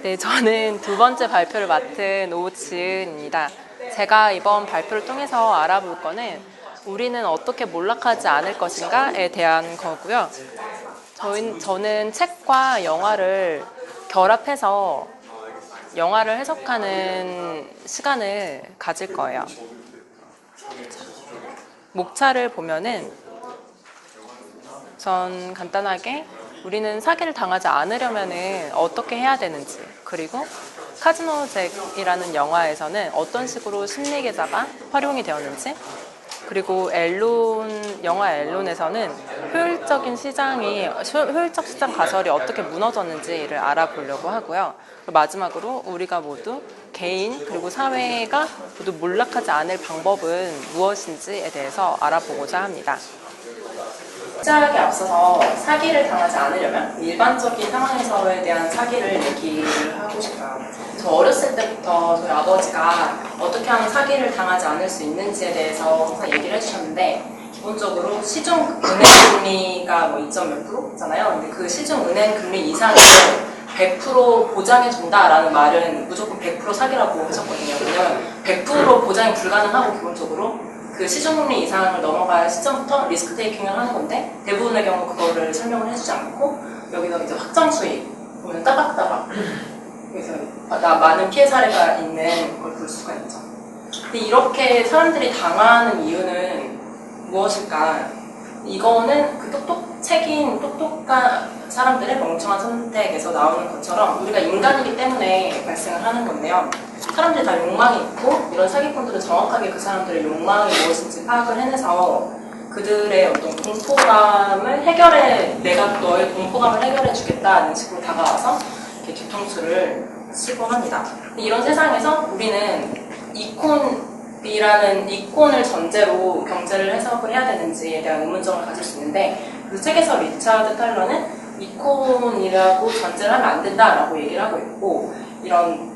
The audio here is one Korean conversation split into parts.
네, 저는 두 번째 발표를 맡은 오지은입니다. 제가 이번 발표를 통해서 알아볼 거는 우리는 어떻게 몰락하지 않을 것인가에 대한 거고요. 저는 책과 영화를 결합해서 영화를 해석하는 시간을 가질 거예요. 목차를 보면은 전 간단하게 우리는 사기를 당하지 않으려면 어떻게 해야 되는지, 그리고 카지노 잭이라는 영화에서는 어떤 식으로 심리 계좌가 활용이 되었는지, 그리고 영화 앨론에서는 효율적 시장 가설이 어떻게 무너졌는지를 알아보려고 하고요. 마지막으로 우리가 모두 개인 그리고 사회가 모두 몰락하지 않을 방법은 무엇인지에 대해서 알아보고자 합니다. 시작에 앞서서 사기를 당하지 않으려면 일반적인 상황에서에 대한 사기를 얘기를 하고 싶어요. 저 어렸을 때부터 저희 아버지가 어떻게 하면 사기를 당하지 않을 수 있는지에 대해서 항상 얘기를 해주셨는데, 기본적으로 시중 은행 금리가 2몇 프로 있잖아요. 근데 그 시중 은행 금리 이상을 100% 보장해준다라는 말은 무조건 100% 사기라고 하셨거든요. 왜냐면 100% 보장이 불가능하고, 기본적으로 그 시중금리 이상을 넘어갈 시점부터 리스크 테이킹을 하는 건데, 대부분의 경우 그거를 설명을 해주지 않고 여기서 이제 확정 수익 보면 따박따박 그래서 많은 피해 사례가 있는 걸 볼 수가 있죠. 근데 이렇게 사람들이 당하는 이유는 무엇일까? 이거는 그 똑똑한 사람들의 멍청한 선택에서 나오는 것처럼 우리가 인간이기 때문에 발생을 하는 건데요. 사람들이 다 욕망이 있고, 이런 사기꾼들은 정확하게 그 사람들의 욕망이 무엇인지 파악을 해내서 그들의 어떤 공포감을 내가 너의 공포감을 해결해 주겠다는 식으로 다가와서 이렇게 뒤통수를 치고 합니다. 이런 세상에서 우리는 이콘을 전제로 경제를 해석을 해야 되는지에 대한 의문점을 가질 수 있는데, 그 책에서 리차드 탈러는 이콘이라고 전제를 하면 안 된다라고 얘기를 하고 있고, 이런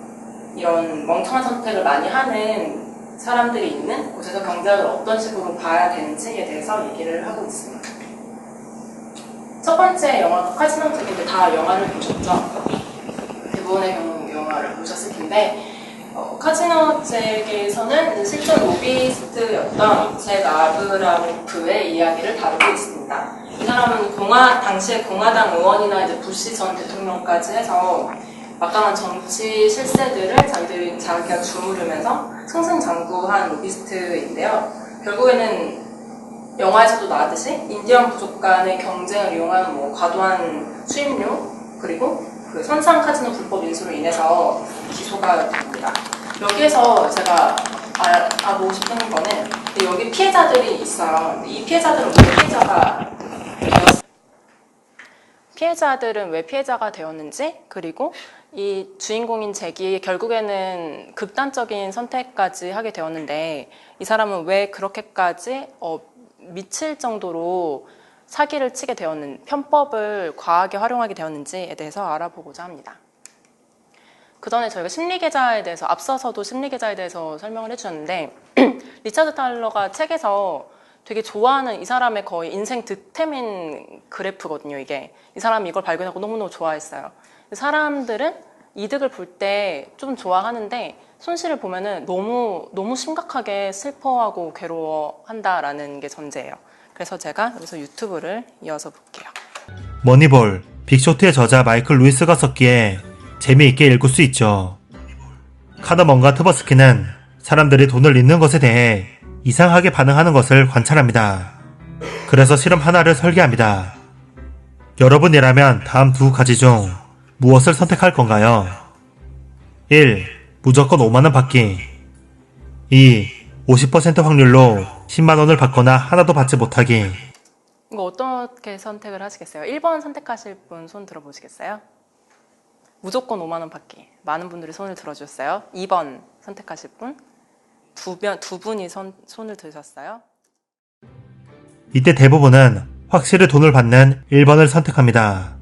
멍청한 선택을 많이 하는 사람들이 있는 곳에서 경제학을 어떤 식으로 봐야 되는지에 대해서 얘기를 하고 있습니다. 첫 번째 영화가 카지노 잭인데 다 영화를 보셨죠? 대부분의 경우 영화를 보셨을 텐데, 카지노 잭에서는 실존 로비스트였던 잭 아브라모프의 이야기를 다루고 있습니다. 이 사람은 당시에 공화당 의원이나 이제 부시 전 대통령까지 해서 막강한 정치 실세들을 자기가 주무르면서 승승장구한 로비스트인데요. 결국에는 영화에서도 나왔듯이 인디언 부족 간의 경쟁을 이용한 과도한 수입료, 그리고 그 선상 카지노 불법 인수로 인해서 기소가 됩니다. 여기에서 제가 알아보고 싶은 거는, 여기 피해자들이 있어요. 이 피해자들은 왜 피해자가 되었는지, 그리고 이 주인공인 잭이 결국에는 극단적인 선택까지 하게 되었는데, 이 사람은 왜 그렇게까지 미칠 정도로 사기를 치게 편법을 과하게 활용하게 되었는지에 대해서 알아보고자 합니다. 그 전에 저희가 앞서서도 심리계좌에 대해서 설명을 해주셨는데, 리차드 탈러가 책에서 되게 좋아하는 이 사람의 거의 인생 득템인 그래프거든요, 이게. 이 사람이 이걸 발견하고 너무너무 좋아했어요. 사람들은 이득을 볼 때 좀 좋아하는데, 손실을 보면은 너무 심각하게 슬퍼하고 괴로워한다라는 게 전제예요. 그래서 제가 여기서 유튜브를 이어서 볼게요. 머니볼, 빅쇼트의 저자 마이클 루이스가 썼기에 재미있게 읽을 수 있죠. 카더먼과 트버스키는 사람들이 돈을 잃는 것에 대해 이상하게 반응하는 것을 관찰합니다. 그래서 실험 하나를 설계합니다. 여러분이라면 다음 두 가지 중 무엇을 선택할 건가요? 1. 무조건 5만원 받기. 2. 50% 확률로 10만원을 받거나 하나도 받지 못하기. 이거 어떻게 선택을 하시겠어요? 1번 선택하실 분 손 들어보시겠어요? 무조건 5만원 받기. 많은 분들이 손을 들어주셨어요. 2번 선택하실 분? 두 분이 손을 드셨어요. 이때 대부분은 확실히 돈을 받는 1번을 선택합니다.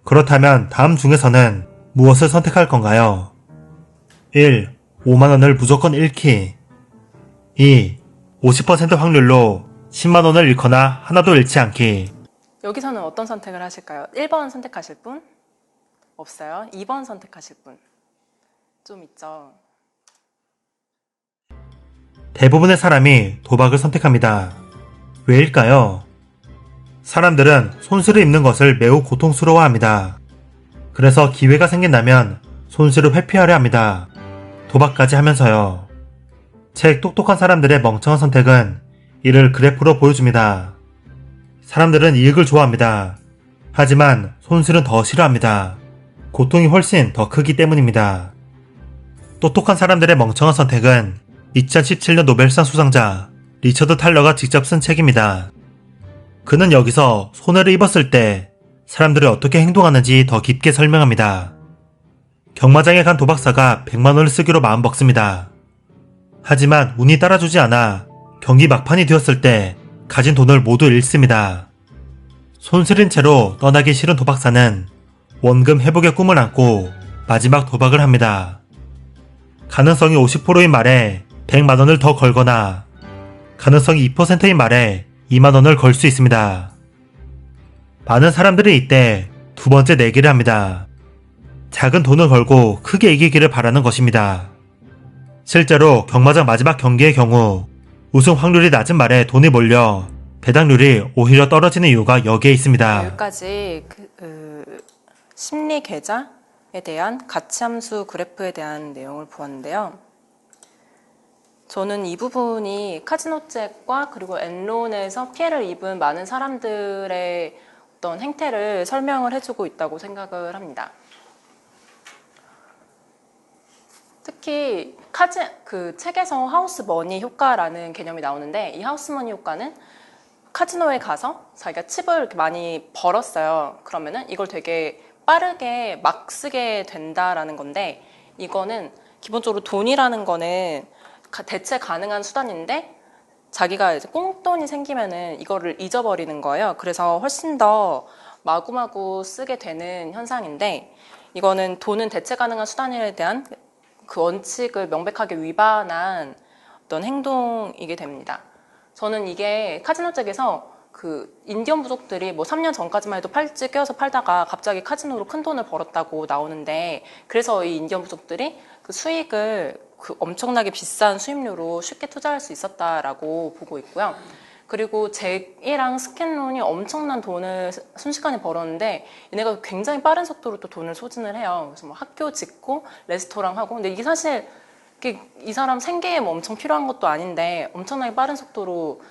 그렇다면 다음 중에서는 무엇을 선택할 건가요? 1. 5만원을 무조건 잃기. 2. 50% 확률로 10만원을 잃거나 하나도 잃지 않기. 여기서는 어떤 선택을 하실까요? 1번 선택하실 분? 없어요? 2번 선택하실 분 좀 있죠. 대부분의 사람이 도박을 선택합니다. 왜일까요? 사람들은 손실을 입는 것을 매우 고통스러워합니다. 그래서 기회가 생긴다면 손실을 회피하려 합니다. 도박까지 하면서요. 책 똑똑한 사람들의 멍청한 선택은 이를 그래프로 보여줍니다. 사람들은 이익을 좋아합니다. 하지만 손실은 더 싫어합니다. 고통이 훨씬 더 크기 때문입니다. 똑똑한 사람들의 멍청한 선택은 2017년 노벨상 수상자 리처드 탈러가 직접 쓴 책입니다. 그는 여기서 손해를 입었을 때 사람들이 어떻게 행동하는지 더 깊게 설명합니다. 경마장에 간 도박사가 100만원을 쓰기로 마음먹습니다. 하지만 운이 따라주지 않아 경기 막판이 되었을 때 가진 돈을 모두 잃습니다. 손실인 채로 떠나기 싫은 도박사는 원금 회복의 꿈을 안고 마지막 도박을 합니다. 가능성이 50%인 말에 100만원을 더 걸거나 가능성이 2%인 말에 2만원을 걸 수 있습니다. 많은 사람들이 이때 두 번째 내기를 합니다. 작은 돈을 걸고 크게 이기기를 바라는 것입니다. 실제로 경마장 마지막 경기의 경우 우승 확률이 낮은 말에 돈이 몰려 배당률이 오히려 떨어지는 이유가 여기에 있습니다. 여기까지 심리 계좌에 대한 가치함수 그래프에 대한 내용을 보았는데요. 저는 이 부분이 카지노잭과 그리고 엔론에서 피해를 입은 많은 사람들의 어떤 행태를 설명을 해주고 있다고 생각을 합니다. 특히 그 책에서 하우스 머니 효과라는 개념이 나오는데, 이 하우스 머니 효과는 카지노에 가서 자기가 칩을 이렇게 많이 벌었어요. 그러면은 이걸 되게 빠르게 막 쓰게 된다라는 건데, 이거는 기본적으로 돈이라는 거는 대체 가능한 수단인데 자기가 이제 꽁돈이 생기면은 이거를 잊어버리는 거예요. 그래서 훨씬 더 마구마구 쓰게 되는 현상인데, 이거는 돈은 대체 가능한 수단에 대한 그 원칙을 명백하게 위반한 어떤 행동이게 됩니다. 저는 이게 카지노잭에서 그 인디언 부족들이 뭐 3년 전까지만 해도 팔찌 껴서 팔다가 갑자기 카지노로 큰 돈을 벌었다고 나오는데, 그래서 이 인디언 부족들이 그 수익을 그 엄청나게 비싼 수입료로 쉽게 투자할 수 있었다라고 보고 있고요. 그리고 잭이랑 스캔론이 엄청난 돈을 순식간에 벌었는데, 얘네가 굉장히 빠른 속도로 또 돈을 소진을 해요. 그래서 뭐 학교 짓고 레스토랑 하고, 근데 이게 사실 이 사람 생계에 뭐 엄청 필요한 것도 아닌데 엄청나게 빠른 속도로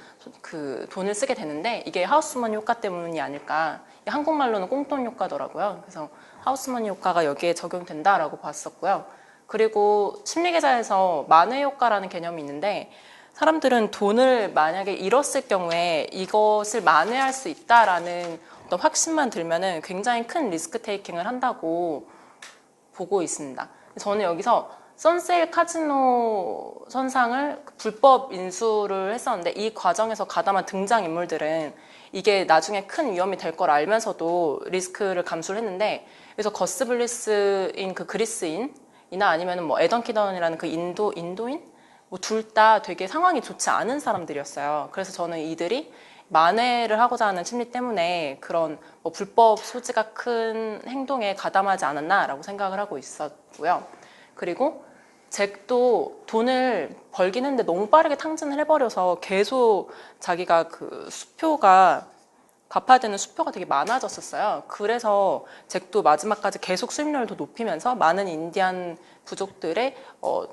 그 돈을 쓰게 되는데, 이게 하우스머니 효과 때문이 아닐까. 한국말로는 꽁돈 효과더라고요. 그래서 하우스머니 효과가 여기에 적용된다라고 봤었고요. 그리고 심리계좌에서 만회 효과라는 개념이 있는데, 사람들은 돈을 만약에 잃었을 경우에 이것을 만회할 수 있다라는 어떤 확신만 들면은 굉장히 큰 리스크 테이킹을 한다고 보고 있습니다. 저는 여기서 선세일 카지노 선상을 불법 인수를 했었는데, 이 과정에서 가담한 등장인물들은 이게 나중에 큰 위험이 될 걸 알면서도 리스크를 감수를 했는데, 그래서 거스 블리스인 그 그리스인이나 아니면 뭐 에던 키던이라는 그 인도인? 뭐 둘 다 되게 상황이 좋지 않은 사람들이었어요. 그래서 저는 이들이 만회를 하고자 하는 심리 때문에 그런 뭐 불법 소지가 큰 행동에 가담하지 않았나라고 생각을 하고 있었고요. 그리고 잭도 돈을 벌긴 했는데 너무 빠르게 탕진을 해버려서 계속 자기가 그 수표가 갚아야 되는 수표가 되게 많아졌었어요. 그래서 잭도 마지막까지 계속 수익률을 더 높이면서 많은 인디안 부족들의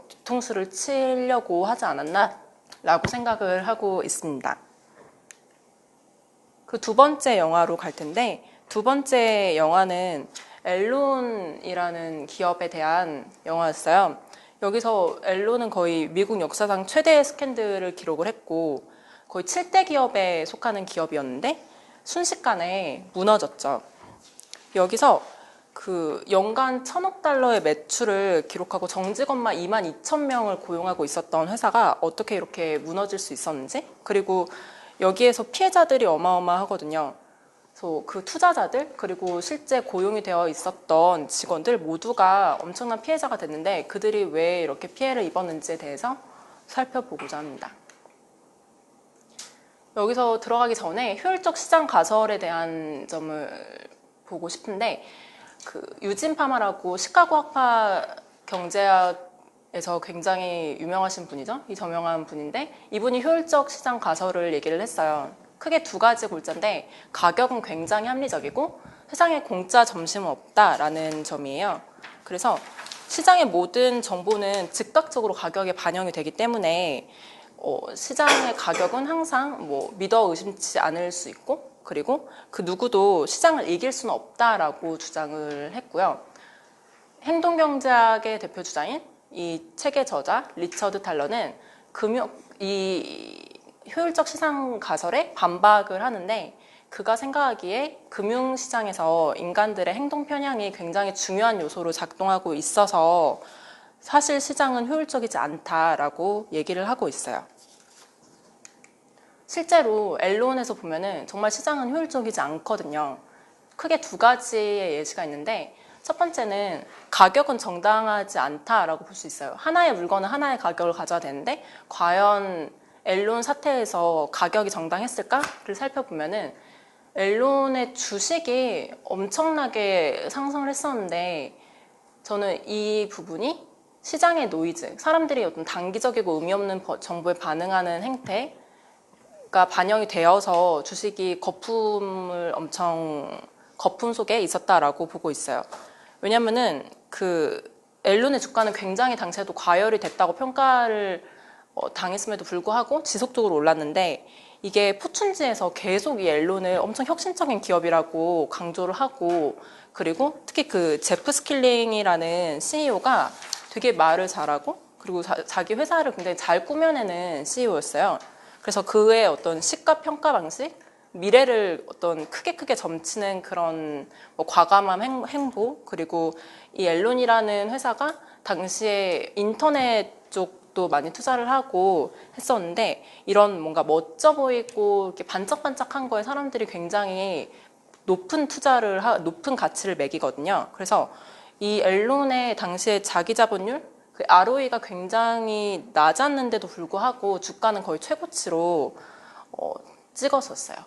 뒤통수를 치려고 하지 않았나라고 생각을 하고 있습니다. 그 두 번째 영화로 갈 텐데, 두 번째 영화는 엘론이라는 기업에 대한 영화였어요. 여기서 엘론은 거의 미국 역사상 최대의 스캔들을 기록을 했고, 거의 7대 기업에 속하는 기업이었는데 순식간에 무너졌죠. 여기서 그 연간 1,000억 달러의 매출을 기록하고 정직원만 22,000명을 고용하고 있었던 회사가 어떻게 이렇게 무너질 수 있었는지, 그리고 여기에서 피해자들이 어마어마하거든요. 그래서 그 투자자들 그리고 실제 고용이 되어 있었던 직원들 모두가 엄청난 피해자가 됐는데, 그들이 왜 이렇게 피해를 입었는지에 대해서 살펴보고자 합니다. 여기서 들어가기 전에 효율적 시장 가설에 대한 점을 보고 싶은데, 그 유진 파마라고 시카고학파 경제학에서 굉장히 유명하신 분이죠. 이 저명한 분인데 이분이 효율적 시장 가설을 얘기를 했어요. 크게 두 가지 골자인데 가격은 굉장히 합리적이고 세상에 공짜 점심은 없다라는 점이에요. 그래서 시장의 모든 정보는 즉각적으로 가격에 반영이 되기 때문에 시장의 가격은 항상 믿어 의심치 않을 수 있고 그리고 그 누구도 시장을 이길 수는 없다라고 주장을 했고요. 행동경제학의 대표 주자인 이 책의 저자 리처드 탈러는 이 효율적 시장 가설에 반박을 하는데 그가 생각하기에 금융시장에서 인간들의 행동 편향이 굉장히 중요한 요소로 작동하고 있어서 사실 시장은 효율적이지 않다라고 얘기를 하고 있어요. 실제로 엘론에서 보면은 정말 시장은 효율적이지 않거든요. 크게 두 가지의 예시가 있는데 첫 번째는 가격은 정당하지 않다라고 볼 수 있어요. 하나의 물건은 하나의 가격을 가져야 되는데 과연 엘론 사태에서 가격이 정당했을까를 살펴보면은 엘론의 주식이 엄청나게 상승을 했었는데 저는 이 부분이 시장의 노이즈, 사람들이 어떤 단기적이고 의미 없는 정보에 반응하는 행태가 반영이 되어서 주식이 거품 속에 있었다라고 보고 있어요. 왜냐면은 엘론의 주가는 굉장히 당시에도 과열이 됐다고 평가를 당했음에도 불구하고 지속적으로 올랐는데 이게 포춘지에서 계속 이 엘론을 엄청 혁신적인 기업이라고 강조를 하고 그리고 특히 그 제프 스킬링이라는 CEO가 되게 말을 잘하고 그리고 자기 회사를 굉장히 잘 꾸며내는 CEO였어요. 그래서 그의 어떤 시가 평가 방식, 미래를 어떤 크게 점치는 그런 과감한 행보 그리고 이 엘론이라는 회사가 당시에 인터넷 쪽도 많이 투자를 하고 했었는데 이런 뭔가 멋져 보이고 이렇게 반짝반짝한 거에 사람들이 굉장히 높은 가치를 매기거든요. 그래서 이 엘론의 당시에 자기 자본율, 그 ROE가 굉장히 낮았는데도 불구하고 주가는 거의 최고치로 찍었었어요.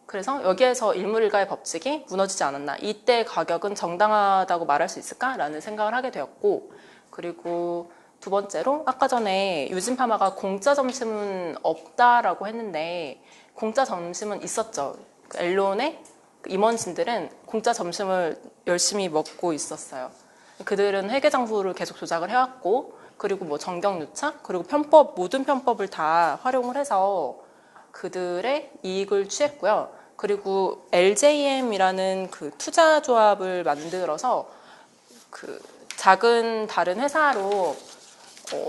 그래서 여기에서 일물일가의 법칙이 무너지지 않았나. 이때 가격은 정당하다고 말할 수 있을까라는 생각을 하게 되었고 그리고 두 번째로 아까 전에 유진 파마가 공짜 점심은 없다라고 했는데 공짜 점심은 있었죠. 엘론의 임원진들은 공짜 점심을 열심히 먹고 있었어요. 그들은 회계장부를 계속 조작을 해왔고 그리고 정경유착 그리고 모든 편법을 다 활용을 해서 그들의 이익을 취했고요. 그리고 LJM이라는 그 투자 조합을 만들어서 그 작은 다른 회사로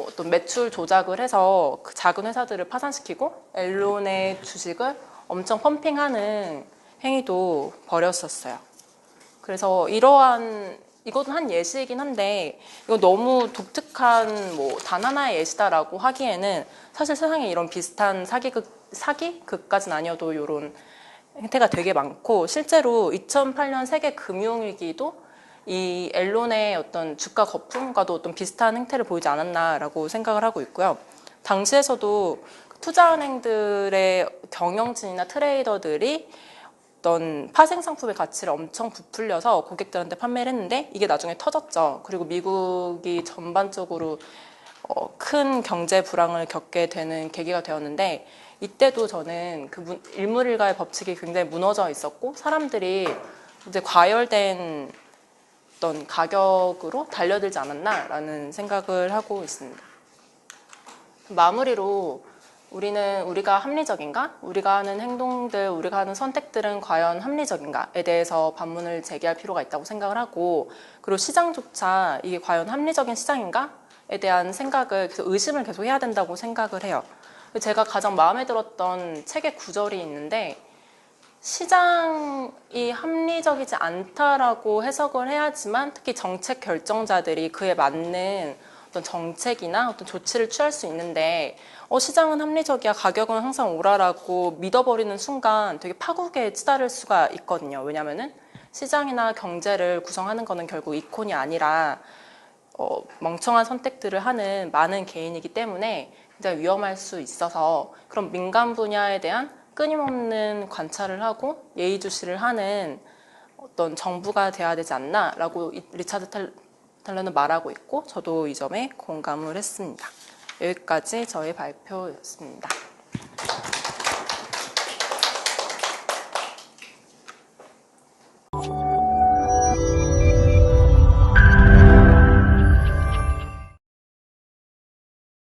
어떤 매출 조작을 해서 그 작은 회사들을 파산시키고 엘론의 주식을 엄청 펌핑하는 행위도 벌였었어요. 그래서 이것도 한 예시이긴 한데 이거 너무 독특한 단 하나의 예시다라고 하기에는 사실 세상에 이런 비슷한 사기극까지는 아니어도 이런 행태가 되게 많고 실제로 2008년 세계 금융위기도 이 엘론의 어떤 주가 거품과도 어떤 비슷한 행태를 보이지 않았나라고 생각을 하고 있고요. 당시에서도 투자은행들의 경영진이나 트레이더들이 어떤 파생 상품의 가치를 엄청 부풀려서 고객들한테 판매를 했는데 이게 나중에 터졌죠. 그리고 미국이 전반적으로 큰 경제 불황을 겪게 되는 계기가 되었는데 이때도 저는 그 일물일가의 법칙이 굉장히 무너져 있었고 사람들이 이제 과열된 어떤 가격으로 달려들지 않았나라는 생각을 하고 있습니다. 마무리로 우리가 합리적인가? 우리가 하는 행동들, 우리가 하는 선택들은 과연 합리적인가에 대해서 반문을 제기할 필요가 있다고 생각을 하고 그리고 시장조차 이게 과연 합리적인 시장인가?에 대한 의심을 계속 해야 된다고 생각을 해요. 제가 가장 마음에 들었던 책의 구절이 있는데 시장이 합리적이지 않다라고 해석을 해야지만 특히 정책 결정자들이 그에 맞는 어떤 정책이나 어떤 조치를 취할 수 있는데 시장은 합리적이야 가격은 항상 오라라고 믿어버리는 순간 되게 파국에 치달을 수가 있거든요. 왜냐면은 시장이나 경제를 구성하는 거는 결국 이콘이 아니라 멍청한 선택들을 하는 많은 개인이기 때문에 굉장히 위험할 수 있어서 그런 민간 분야에 대한 끊임없는 관찰을 하고 예의주시를 하는 어떤 정부가 돼야 되지 않나라고 리차드 탈러는 말하고 있고 저도 이 점에 공감을 했습니다. 여기까지 저의 발표였습니다.